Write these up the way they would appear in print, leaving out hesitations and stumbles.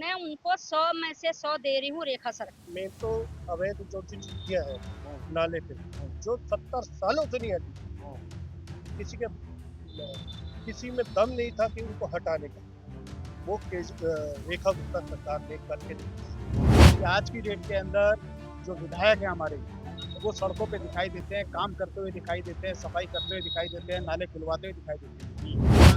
मैं उनको 100 में से 100 दे रही हूँ रेखा सर। मैं तो अवैध जो चीज किया है नाले पे, जो 70 सालों से नहीं हटी, किसी के किसी में दम नहीं था कि उनको हटाने का, वो रेखा गुप्ता सरकार ने करके दिखाया। कि आज की डेट के अंदर जो विधायक हैं हमारे, वो सड़कों पे दिखाई देते हैं, काम करते हुए दिखाई देते हैं, सफाई करते हुए दिखाई देते हैं, नाले खुलवाते हुए दिखाई देते हैं।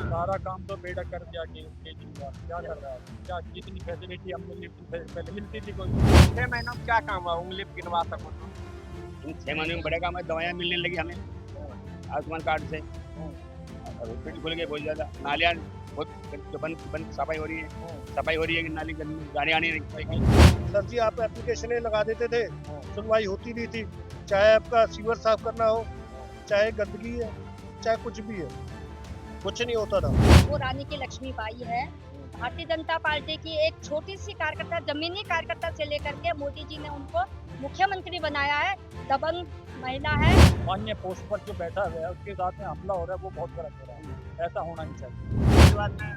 सारा काम तो बेड़ा कर दिया केजरीवाल, क्या कर रहा है? क्या जितनी फैसिलिटी हमको पहले मिलती थी कोई 6 महीनों में क्या काम हुआ? उंगली गिनवा सको तो। इन 6 महीने में बड़े काम है, दवाइयाँ मिलने लगी हमें आयुष्मान कार्ड से। हॉस्पिटल खुल गए बहुत ज़्यादा, नालियाँ बहुत जो बंद सफाई हो रही है, सफाई हो रही है कि नाली गाड़ी आने नहीं। सर जी, आप एप्लीकेशनें लगा देते थे, सुनवाई होती नहीं थी। चाहे आपका सीवर साफ करना हो, चाहे गंदगी है, चाहे कुछ भी है, कुछ नहीं होता था। वो रानी की लक्ष्मीबाई है। भारतीय जनता पार्टी की एक छोटी सी कार्यकर्ता, जमीनी कार्यकर्ता से लेकर के मोदी जी ने उनको मुख्यमंत्री बनाया है। दबंग महिला है। मान्य पोस्ट पर जो बैठा हुआ है उसके साथ में हमला हो रहा है, वो बहुत गलत हो रहा है। ऐसा होना नहीं चाहिए। केजरीवाल ने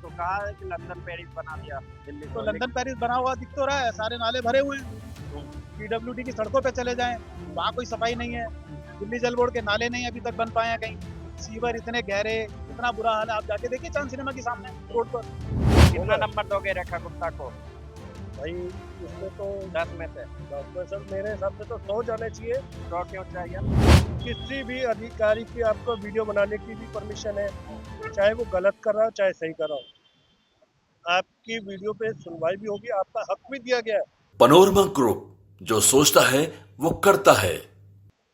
तो कहा है कि लंदन पेरिस बना दिया दिल्ली तो को, लंदन पेरिस बना हुआ दिख तो रहा है, सारे नाले भरे हुए हैं। पीडब्ल्यूडी की सड़कों पे चले जाएं, वहाँ कोई सफाई नहीं है। दिल्ली जल बोर्ड के नाले नहीं अभी तक बन पाए हैं कहीं। सीवर इतने गहरे, इतना बुरा हाल है। आप जाके देखिए चांद सिनेमा के सामने रोड पर। कितना नंबर दोगे रेखा गुप्ता को? भाई इसमें तो 10 में से सर मेरे हिसाब से तो 100 जाने चाहिए। 100 क्यों चाहिए? किसी भी अधिकारी की आपको वीडियो बनाने की भी परमिशन है, चाहे वो गलत कर रहा हो चाहे सही कर रहा हो। आपकी वीडियो पे सुनवाई भी होगी, आपका हक भी दिया गया है। पनोरमा ग्रुप, जो सोचता है वो करता है।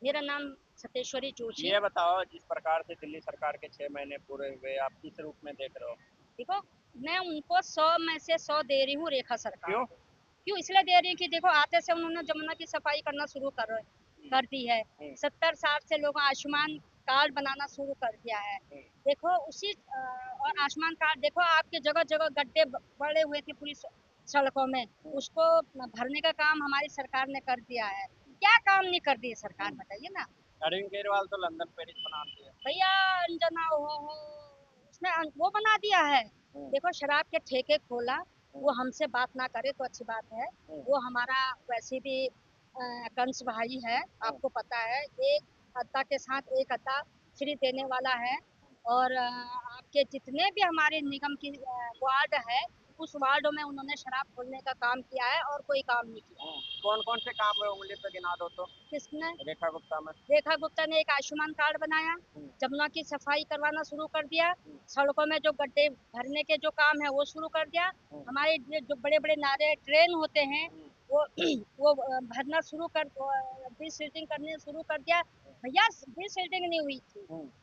मेरा नाम सतेश्वरी जोशी। ये बताओ, जिस प्रकार से दिल्ली सरकार के 6 महीने पूरे हुए, आप किस रूप में देख रहे हो? देखो, मैं उनको 100 में से 100 दे रही हूँ रेखा सरकार। क्यों? क्यों इसलिए दे रही हूँ कि देखो, आते से उन्होंने जमुना की सफाई करना शुरू कर दी है। 70 साल से लोग आयुष्मान कार्ड बनाना शुरू कर दिया है। देखो उसी और आयुष्मान कार्ड देखो, आपके जगह जगह गड्ढे पड़े हुए थे पूरी सड़कों में, उसको भरने का काम हमारी सरकार ने कर दिया है। क्या काम नहीं कर दिए सरकार, बताइए ना। अरविंद केजरीवाल तो लंदन पेरिस बना दिया। भैया अंजना हो उसने वो बना दिया है। देखो, शराब के ठेके खोला, वो हमसे बात ना करे तो अच्छी बात है। वो हमारा वैसे भी कंस भाई है, आपको पता है। एक अद्दा के साथ एक अद्दा फ्री देने वाला है। और आपके जितने भी हमारे निगम की वार्ड है, उस वार्ड में उन्होंने शराब खोलने का काम किया है और कोई काम नहीं किया। कौन कौन से काम हुए, उंगली पे गिना दो तो। किसने? रेखा गुप्ता में। रेखा गुप्ता ने एक आयुष्मान कार्ड बनाया, जमुना की सफाई करवाना शुरू कर दिया, सड़कों में जो गड्ढे भरने के जो काम है वो शुरू कर दिया। हमारे जो बड़े बड़े नाले ट्रेन होते हैं, वो वो भरना शुरू कर, डिसिल्टिंग करने शुरू कर दिया। भैया डिसिल्टिंग नहीं हुई थी,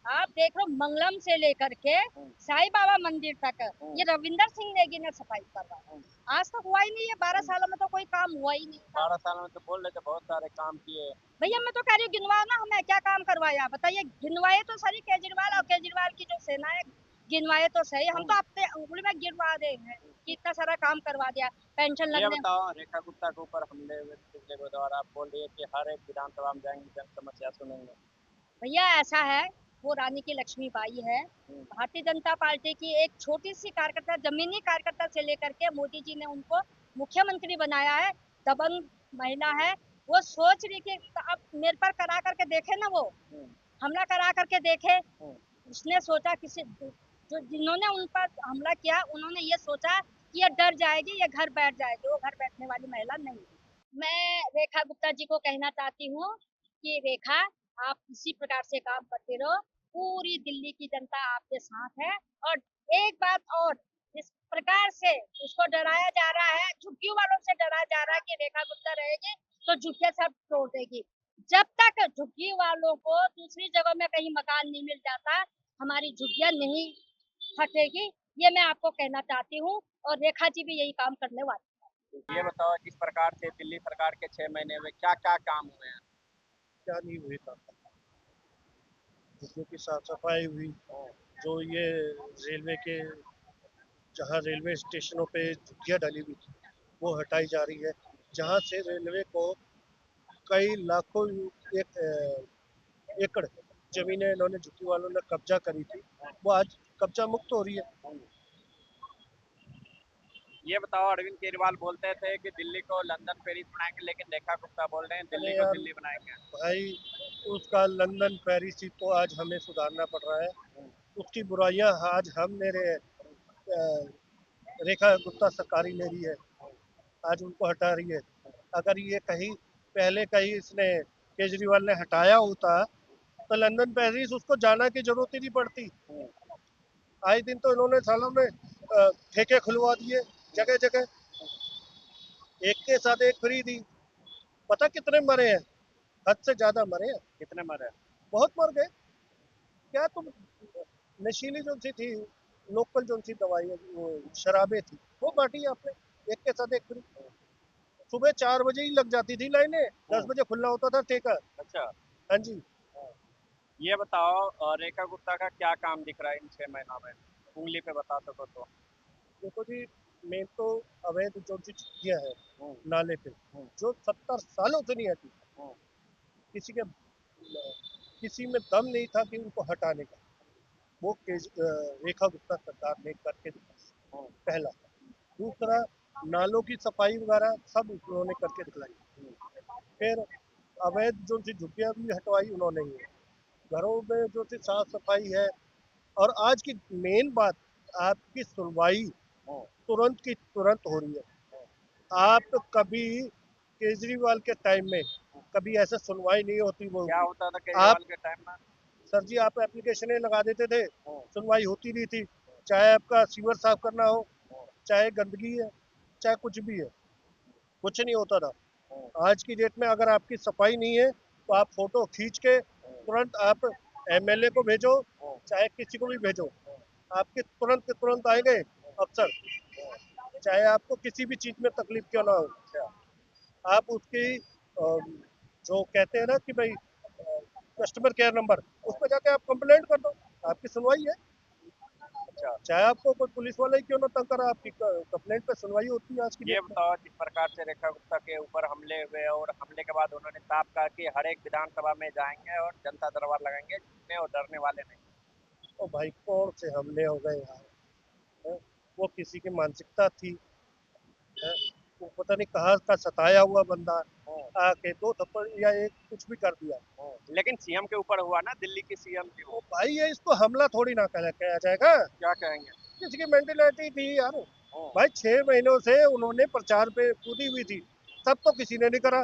आप देख लो, मंगलम से लेकर के साईं बाबा मंदिर तक ये रविंदर सिंह नेगी ने सफाई करवाया। आज तक हुआ ही नहीं है, 12 सालों में तो कोई काम हुआ ही नहीं। 12 साल में तो बोल रहे थे बहुत सारे काम किए। भैया मैं तो कह रही हूँ, गिनवाओ ना, हमें क्या काम करवाया बताइए। गिनवाए तो सही केजरीवाल और केजरीवाल की जो सेना है, गिनवाए तो सही। हम तो अपने अंगुली में गिनवा रहे हैं कि इतना सारा काम करवा दिया। पेंशन ये लगने। बताओ, रेखा गुप्ता के ऊपर हमले हुए पिछले बुधवार, आप बोल रही है कि हर एक विधानसभा में जाएंगे, जन समस्या सुनेंगे। भैया ऐसा है, वो रानी की लक्ष्मीबाई है। भारतीय जनता पार्टी की एक छोटी सी कार्यकर्ता, जमीनी कार्यकर्ता से लेकर के मोदी जी ने उनको मुख्यमंत्री बनाया है। दबंग महिला है। वो सोच रही कि अब मेरे पर करा करके देखे ना, वो हमला करा करके देखे। उसने सोचा किसी जो जिन्होंने उन पर हमला किया, उन्होंने ये सोचा कि ये डर जाएगी, ये घर बैठ जाएगी। वो घर बैठने वाली महिला नहीं है। मैं रेखा गुप्ता जी को कहना चाहती हूँ कि रेखा, आप इसी प्रकार से काम करते रहो, पूरी दिल्ली की जनता आपके साथ है। और एक बात और, जिस प्रकार से उसको डराया जा रहा है, झुग्गियों वालों से डराया जा रहा है कि रेखा गुप्ता रहेगी तो झुग्गियां सब तोड़ देगी। जब तक झुग्गी वालों को दूसरी जगह में कहीं मकान नहीं मिल जाता, हमारी झुग्गियां नहीं हटेगी। ये मैं आपको कहना चाहती हूँ, और रेखा जी भी यही काम करने वाली है। ये बताओ, जिस प्रकार से दिल्ली सरकार के 6 महीने में क्या क्या काम हुए हैं? क्या नहीं हुई था, जिसमें की साफ सफाई हुई, जो ये रेलवे के, जहाँ रेलवे स्टेशनों पे झुग्गियाँ डाली हुई थी वो हटाई जा रही है। जहाँ से रेलवे को कई लाखों एकड़ जमीनें इन्होंने झुग्गी वालों ने कब्जा करी थी, वो आज कब्जा मुक्त हो रही है। ये बताओ, अरविंद केजरीवाल बोलते थे कि दिल्ली को लंदन पेरिस बनाएंगे, लेकिन रेखा गुप्ता बोल रहे हैं दिल्ली अरे को यार दिल्ली बनाएंगे। भाई, उसका लंदन पेरिस ही तो आज हमें सुधारना पड़ रहा है। उसकी बुराइयां आज हम मेरे रेखा गुप्ता सरकार ही ले रही है, आज उनको हटा रही है। अगर ये कहीं पहले कहीं इसने केजरीवाल ने हटाया होता तो लंदन पेरिस उसको जाना की जरूरत ही नहीं पड़ती। आए दिन तो इन्होंने सालों में ठेके खुलवा दिए जगह जगह, एक के साथ एक फ्री दी। पता कितने मरे हैं? हद से ज्यादा मरे हैं, कितने मरे? बहुत मर गए। क्या तुम, नशीली जो सी थी, लोकल जो सी दवाई वो शराबें थी, वो बांटी आपने एक के साथ एक फ्री। सुबह 4 बजे ही लग जाती थी लाइनें, 10 बजे खुला होता था ठेका। अच्छा, हाँ जी। ये बताओ, रेखा गुप्ता का क्या काम दिख रहा है इन 6 महीनों में, उंगली पे बता सको तो। देखो जी, मेन तो अवैध जो सी चीजें है हम्म, नाले पे, हम्म, जो 70 सालों से नहीं हटी, हम्म, किसी के किसी में दम नहीं था कि उनको हटाने का, वो रेखा गुप्ता सरकार ने करके दिखाया, हम्म, पहला। दूसरा, नालों की सफाई वगैरह सब उन्होंने करके दिखलाई। फिर अवैध जो सी झुग्गियां भी हटवाई उन्होंने ही। घरों में जो सी साफ सफाई है। और आज की मेन बात, आपकी सुनवाई हम्म। तुरंत की तुरंत हो रही है। आप कभी केजरीवाल के टाइम में कभी ऐसा सुनवाई नहीं होती वो। क्या होता था आप, केजरीवाल के टाइम में? सर जी, आप एप्लीकेशनें लगा देते थे, हम्म, सुनवाई होती नहीं थी। चाहे आपका सीवर साफ करना हो, हम्म, चाहे गंदगी है, चाहे कुछ भी है, कुछ नहीं होता था। हम्म, आज की डेट में अगर आपकी सफाई नहीं है तो आप फोटो खींच के तुरंत आप एमएलए को भेजो, चाहे किसी को भी भेजो, आपके तुरंत के तुरंत आएंगे अफसर, चाहे आपको किसी भी चीज में तकलीफ क्यों ना हो। आप उसकी जो कहते हैं ना कि भाई कस्टमर केयर नंबर, उस पर जाके आप कंप्लेंट कर दो, आपकी सुनवाई है। अच्छा। चाहे आपको कोई पुलिस वाला ही क्यों ना तंग करा, आपकी कंप्लेंट पे सुनवाई होती है आज की ये डेट में। बताओ, जिस प्रकार से रेखा गुप्ता के ऊपर हमले हुए और हमले के बाद उन्होंने साफ कहा कि हर एक विधानसभा में जाएंगे और जनता दरबार लगाएंगे, झुकने और डरने वाले नहीं। तो भाई कौन से हमले हो गए यार, हैं? वो किसी की मानसिकता थी, हैं? वो पता नहीं कहाँ का सताया हुआ बंदा आके 2 थप्पड़ या एक कुछ भी कर दिया। लेकिन सीएम के ऊपर हुआ ना, दिल्ली की सीएम थी तो वो। भाई ये इसको हमला थोड़ी ना कहा जाएगा, क्या कहेंगे? किसी की मेंटेलिटी थी यार। हम्म, भाई 6 महीनों से उन्होंने प्रचार पे कूदी हुई थी, तब तो किसी ने नहीं करा।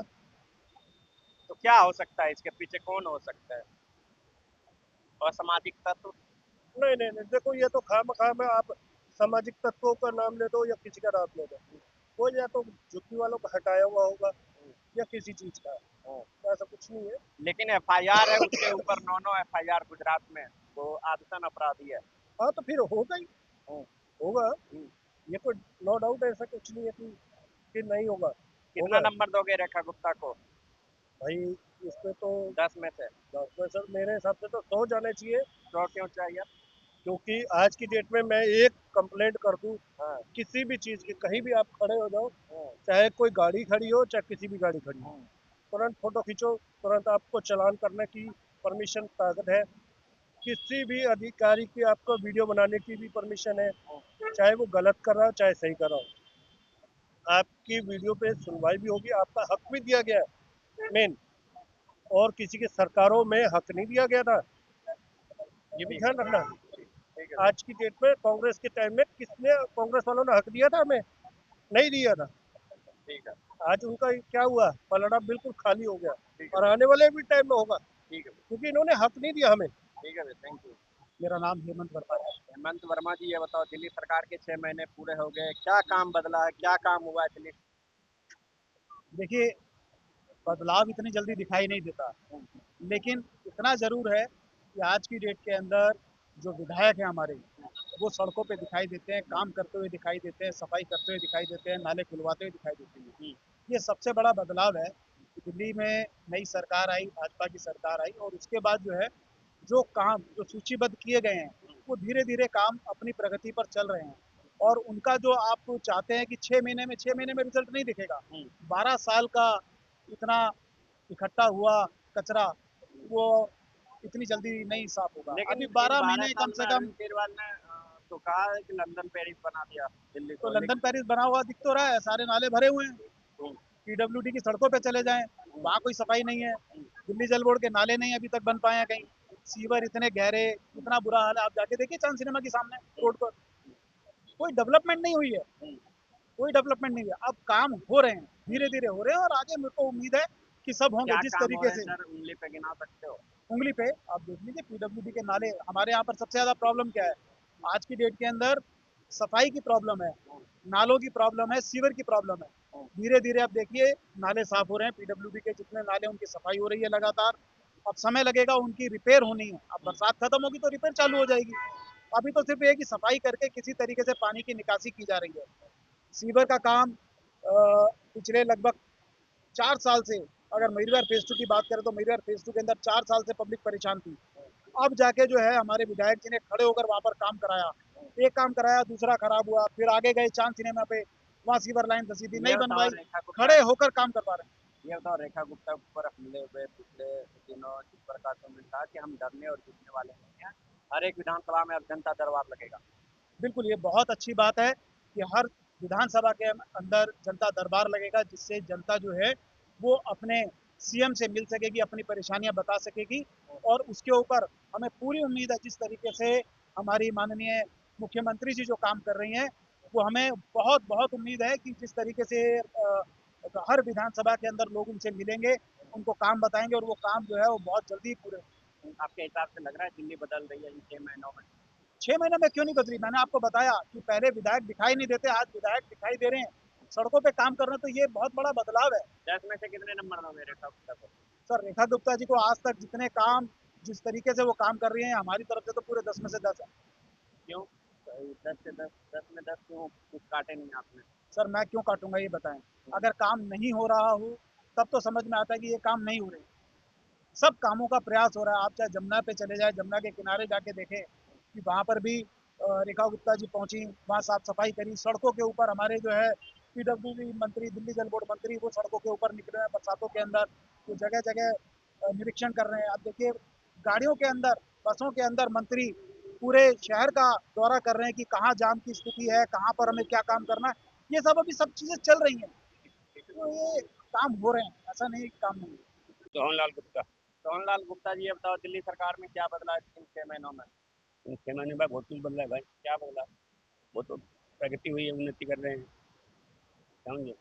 तो क्या हो सकता है इसके पीछे, कौन हो सकता है? असामाजिक तत्व? नहीं नहीं नहीं, देखो ये तो खाम में आप सामाजिक तत्वों का नाम ले दो या किसी का नाम ले दो, वो या तो जुत्ती वालों का हटाया हुआ होगा या किसी चीज का, ऐसा कुछ नहीं है। लेकिन एफआईआर है उसके ऊपर, 9 एफआईआर गुजरात में, वो आदतन अपराधी है। हाँ तो फिर होगा ही, हम्म, होगा। हम्म। ये कोई नो डाउट ऐसा कुछ नहीं है कि नहीं होगा, कितना होगा। नंबर दोगे रेखा गुप्ता को भाई इसमें तो 10 में से? 10 में सर मेरे हिसाब से तो 100 जाने चाहिए। 100 क्यों चाहिए? क्योंकि आज की डेट में मैं एक कंप्लेंट कर दूं हाँ, किसी भी चीज की, कहीं भी आप खड़े हो जाओ, हाँ, चाहे कोई गाड़ी खड़ी हो चाहे किसी भी गाड़ी खड़ी हो, हाँ, तुरंत फोटो खींचो, तुरंत आपको चालान करने की परमिशन ताकत है। किसी भी अधिकारी की आपको वीडियो बनाने की भी परमिशन है, चाहे वो गलत कर रहा हो चाहे सही कर रहा हो। आपकी वीडियो पे सुनवाई भी होगी, आपका हक भी दिया गया है मेन, और किसी की सरकारों में हक नहीं दिया गया था, ये भी ध्यान रखना। ठीक है। आज की डेट में कांग्रेस के टाइम में किसने, कांग्रेस वालों ने हक दिया था हमें? नहीं दिया था। ठीक है। आज उनका क्या हुआ, पलड़ा बिल्कुल खाली हो गया, ठीक और है। आने वाले भी टाइम में होगा, ठीक है। क्योंकि इन्होंने हक नहीं दिया हमें। ठीक है, थैंक यू। मेरा नाम हेमंत वर्मा है। हेमंत वर्मा जी, ये बताओ, दिल्ली सरकार के 6 महीने पूरे हो गए, क्या काम बदला है, क्या काम हुआ है दिल्ली? देखिए, बदलाव इतनी जल्दी दिखाई नहीं देता, लेकिन इतना ज़रूर है कि आज की डेट के अंदर जो विधायक हैं हमारे, वो सड़कों पे दिखाई देते हैं, काम करते हुए दिखाई देते हैं, सफाई करते हुए दिखाई देते हैं, नाले खुलवाते हुए दिखाई देते हैं। ये सबसे बड़ा बदलाव है कि दिल्ली में नई सरकार आई, भाजपा की सरकार आई, और उसके बाद जो है, जो काम जो सूचीबद्ध किए गए हैं, वो धीरे-धीरे काम अपनी प्रगति पर चल रहे हैं। और उनका जो आप चाहते हैं कि 6 महीने में रिज़ल्ट नहीं दिखेगा। 12 साल का इतना इकट्ठा हुआ कचरा, वो इतनी जल्दी नहीं साफ होगा। लेकिन अभी इन 12 12 महीने साल कम में से कम। अरविंद केजरीवाल ने तो कहा है कि लंदन पेरिस बना दिया दिल्ली तो को, लंदन पेरिस बना हुआ दिख तो रहा है, सारे नाले भरे हुए हैं। पीडब्ल्यूडी की सड़कों पे चले जाएं, वहाँ कोई सफाई नहीं है। दिल्ली जल बोर्ड के नाले नहीं अभी तक बन पाए हैं कहीं। सीवर इतने गहरे, इतना बुरा हाल है। आप जाके देखिए चांद सिनेमा के सामने रोड पर, कोई डेवलपमेंट नहीं हुई है, कोई डेवलपमेंट नहीं हुई है। अब काम हो रहे हैं, धीरे धीरे हो रहे हैं, और आगे मेरे को उम्मीद है कि सब होंगे क्या जिस काम हो तरीके रहे हैं से। सर, उंगली पे गिना सकते हो? उंगली पे आप देख लीजिए, पीडब्ल्यूडी के नाले। हमारे यहाँ पर सबसे ज्यादा प्रॉब्लम क्या है आज की डेट के अंदर? सफाई की प्रॉब्लम है, नालों की प्रॉब्लम है, सीवर की प्रॉब्लम है। धीरे धीरे आप देखिए नाले साफ हो रहे हैं, पीडब्ल्यूडी के जितने नाले उनकी सफाई हो रही है लगातार। अब समय लगेगा उनकी रिपेयर होनी है। अब बरसात खत्म होगी तो रिपेयर चालू हो जाएगी। अभी तो सिर्फ ये कि सफाई करके किसी तरीके से पानी की निकासी की जा रही है। सीवर का काम पिछले लगभग 4 साल से, अगर महीरवार फेज 2 की बात करें तो महीरवार फेज 2 के अंदर 4 साल से पब्लिक परेशान थी। अब जाके जो है हमारे विधायक जी ने खड़े होकर वहां पर काम कराया। एक काम कराया, दूसरा खराब हुआ, फिर आगे गए चांद सिनेमा पे, वहाँ सीवर लाइन धसी थी, नहीं बनवाई, खड़े होकर काम करवा रहे हैं। ये बताओ, रेखा गुप्ता के ऊपर हमले हुए पिछले दिनों, जिस प्रकार से उन्होंने कहा कि हम डरने और जीतने वाले नहीं हैं, हर एक विधानसभा में अब जनता दरबार लगेगा। बिल्कुल, ये बहुत अच्छी बात है कि हर विधानसभा के अंदर जनता दरबार लगेगा, जिससे जनता जो है वो अपने सीएम से मिल सकेगी, अपनी परेशानियां बता सकेगी। और उसके ऊपर हमें पूरी उम्मीद है, जिस तरीके से हमारी माननीय मुख्यमंत्री जी जो काम कर रही हैं, वो हमें बहुत बहुत उम्मीद है कि जिस तरीके से हर विधानसभा के अंदर लोग उनसे मिलेंगे, उनको काम बताएंगे, और वो काम जो है वो बहुत जल्दी पूरे। आपके हिसाब से लग रहा है दिल्ली बदल रही है इन 6 महीनों में? 6 महीने में क्यों नहीं बदली? मैंने आपको बताया कि पहले विधायक दिखाई नहीं देते, आज विधायक दिखाई दे रहे हैं, सड़कों पे काम कर रहे हैं, तो ये बहुत बड़ा बदलाव है। 10 में से कितने नंबर दोगे रेखा गुप्ता को? सर, रेखा गुप्ता जी को आज तक जितने काम, जिस तरीके से वो काम कर रही हैं, हमारी तरफ से तो पूरे 10 में से 10 है। क्यों? 10 से 10, 10 में 10 क्यों? कुछ काटे नहीं आपने? सर, मैं क्यों काटूंगा ये बताएं? अगर काम नहीं हो रहा हो तब तो समझ में आता है कि ये काम नहीं हो रहे। सब कामों का प्रयास हो रहा है। आप चाहे जमुना पे चले जाए, जमुना के किनारे जाके देखें कि वहाँ पर भी रेखा गुप्ता जी पहुंची, वहाँ साफ सफाई करी। सड़कों के ऊपर हमारे जो है पीडब्ल्यूडी मंत्री, दिल्ली जल बोर्ड मंत्री, वो सड़कों के ऊपर निकले हैं बरसातों के अंदर, वो जगह जगह निरीक्षण कर रहे हैं। आप देखिए गाड़ियों के अंदर, बसों के अंदर मंत्री पूरे शहर का दौरा कर रहे हैं कि कहाँ जाम की स्थिति है, कहाँ पर हमें क्या काम करना है। ये सब अभी सब चीजें चल रही हैं, तो ये काम हो रहे हैं, ऐसा नहीं कि काम नहीं। जवाहरलाल गुप्ता। जवाहरलाल गुप्ता जी, ये बताओ दिल्ली सरकार में क्या बदला है इन 6 महीनों में? इन 6 महीने में बहुत कुछ बदला है भाई। क्या बदला? वो तो प्रगति हुई है, उन्नति कर रहे हैं, समझे।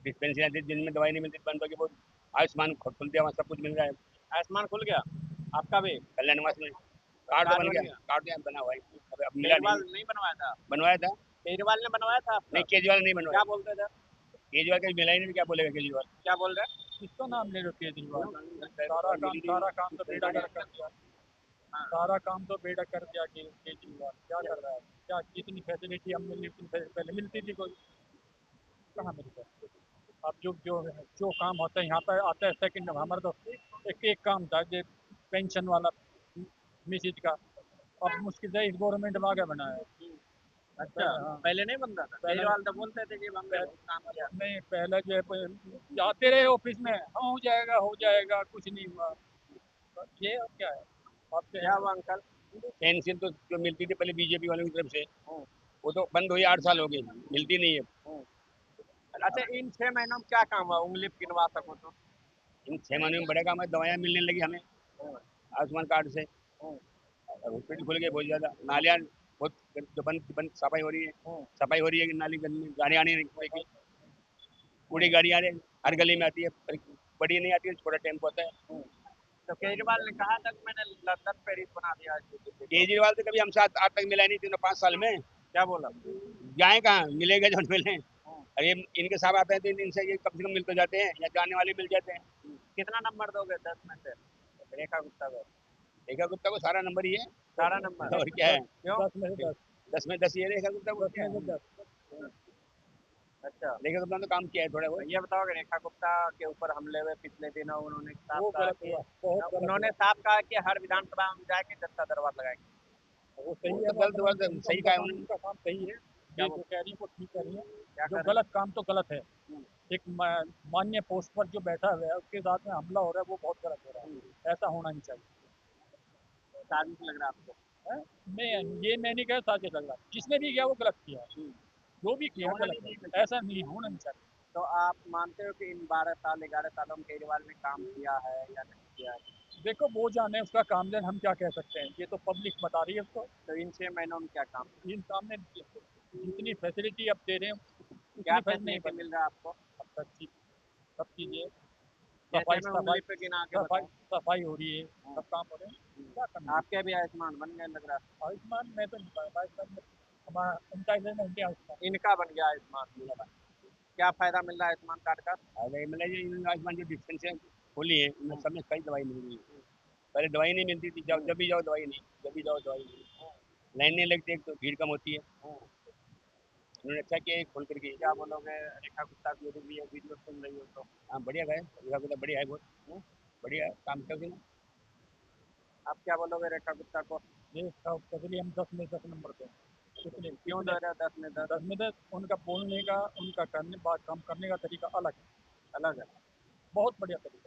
डिस्पेंसरी जिनमें दवाई नहीं मिलती बंद होगी, वो आयुष्मान खुल दिया, वहाँ सब कुछ मिल रहा है। आयुष्मान खुल गया आपका भी? कल्याण निवास में कार्ड तो कार्ड बन बन गया, गया? कार्ड तो बना हुआ है, अब मिला केजरीवाल नहीं। नहीं बनवाया था? बनवाया था, केजरीवाल ने बनवाया था आपका? नहीं केजरीवाल नहीं क्या बनवाया। बोलते थे? केजरीवाल का मिला ही नहीं, क्या बोलेगा केजरीवाल। क्या बोल रहे? किसका नाम ले लो? केजरीवाल मिली सारा काम तो बेड़ा कर दिया। हाँ। सारा काम तो बेड़ा कर दिया कि केजरीवाल क्या कर रहा है? क्या जितनी फैसिलिटी हम मिलनी उतनी पहले मिलती थी, कोई कहाँ मिलता है? अब जो जो जो काम होता है यहाँ पर आता है सेकंड। हमारा तो एक काम था जो पेंशन वाला मैसेज का, अब मुश्किल से इस गवर्नमेंट में आगे बनाया है। अच्छा, हाँ। पहले नहीं बनता था? पहले- केजरीवाल तो बोलते थे कि हमने बहुत काम किया। नहीं, पहले जो है जाते रहे ऑफिस में, हाँ हो जाएगा, कुछ नहीं हुआ। तो ये अब क्या है आपके? क्या हुआ अंकल? पेंशन तो जो मिलती थी पहले बीजेपी वालों की तरफ से, वो तो बंद हुई, 8 साल हो गए, मिलती नहीं है। अच्छा, इन 6 महीनों में क्या काम हुआ, उंगली पे गिनवा सको तो? इन 6 महीने में बड़ा काम है, दवाइयाँ मिलने लगी हमें आयुष्मान कार्ड से, हॉस्पिटल खुल गए बहुत ज्यादा, नालियाँ बहुत जो बंद बंद सफाई हो रही है, सफाई हो रही है कि नाली गंदी, गाड़ी आनी नहीं, पूरी गाड़ी आ रही है, हर गली में आती है, बड़ी नहीं आती है, छोटा टेम्पो आता है। तो केजरीवाल ने कहा था कि मैंने लंदन पेरिस बना दिया है दिल्ली को। केजरीवाल से कभी हम साथ आज तक मिला नहीं, 5 साल में क्या बोला? जाए कहाँ, मिलेगा जो मिले। अरे इनके साथ आते हैं तो इनसे ये कम से कम मिल तो जाते हैं, या जाने वाले मिल जाते हैं। कितना नंबर दोगे 10 में से रेखा गुप्ता को? रेखा गुप्ता को सारा नंबर ही है, सारा नंबर? और क्या है, क्यों? 10 में से 10। 10 में 10 ये रेखा गुप्ता को, 10 में से 10। अच्छा, रेखा गुप्ता ने तो काम किया है थोड़ा बहुत। ये बताओ कि रेखा गुप्ता के ऊपर हमले हुए पिछले दिनों, उन्होंने साफ वो कहा गलत कि हुआ, बहुत गलत उन्होंने साफ कहा कि हर विधानसभा में जाके जनता दरबार लगाएंगे। हुआ। वो सही वो है, तो गलत हुआ, तो सही कहा है उन्होंने। उनका काम सही है, क्या ये जो कह रही है वो ठीक कह रही है। क्या जो कर रहे गलत काम तो गलत है। एक मान्य पोस्ट पर जो बैठा हुआ है उसके साथ में हमला हो रहा है, वो बहुत गलत हो रहा है, ऐसा होना नहीं चाहिए। साजिश लग रहा है आपको? मैं नहीं कह साजिश लग रहा, जिसने भी किया वो गलत किया, जो भी किया होना गलत नहीं है, ऐसा नहीं होना नहीं चाहिए। तो आप मानते हो कि इन 12 साल 11 सालों में केजरीवाल ने काम किया है या नहीं किया है? देखो वो जाने उसका काम जाने, हम क्या कह सकते हैं, ये तो पब्लिक बता रही है उसको। तो इन 6 महीनों में क्या काम किया? इन सामने जितनी फैसिलिटी अब दे रहे हैं क्या उतनी फैसिलिटी नहीं फैसिलिटी बन मिल रहा है आपको? अब तक चीज सब चीजें जैसे सफाई मैं सफाई उंगली पे गिना के सफाई बताऊं, सफाई हो रही है, सब काम हो रहे हैं, क्या करना है? आपके भी आयुष्मान बन गए लग रहा है। आयुष्मान मैं तो नहीं पाया, आयुष्मान हमारा उनका इधर में उनके आयुष्मान इनका बन गया आयुष्मान। क्या फायदा मिल रहा है आयुष्मान कार्ड का? अरे मतलब ये आयुष्मान जो डिस्पेंसरी खोली है इनमें सब में कई दवाई मिल रही है। पहले दवाई नहीं मिलती थी, जब भी जाओ दवाई नहीं, जब भी जाओ दवाई नहीं, लाइन नहीं लगती, एक तो भीड़ कम होती है। उन्होंने अच्छा किया है खोल करके। क्या बोलोगे रेखा गुप्ता की भी है वीडियो सुन रही हो तो? हाँ बढ़िया है, रेखा गुप्ता बढ़िया है, बहुत बढ़िया है काम करके ना। आप क्या बोलोगे रेखा गुप्ता को? ये कभी हम 10 में 10 नंबर पे हैं। क्यों दे रहे हो 10 में 10? 10 में 10, उनका बोलने का, उनका करने बात काम करने का तरीका अलग है, अलग है। बहुत बढ़िया तरीका।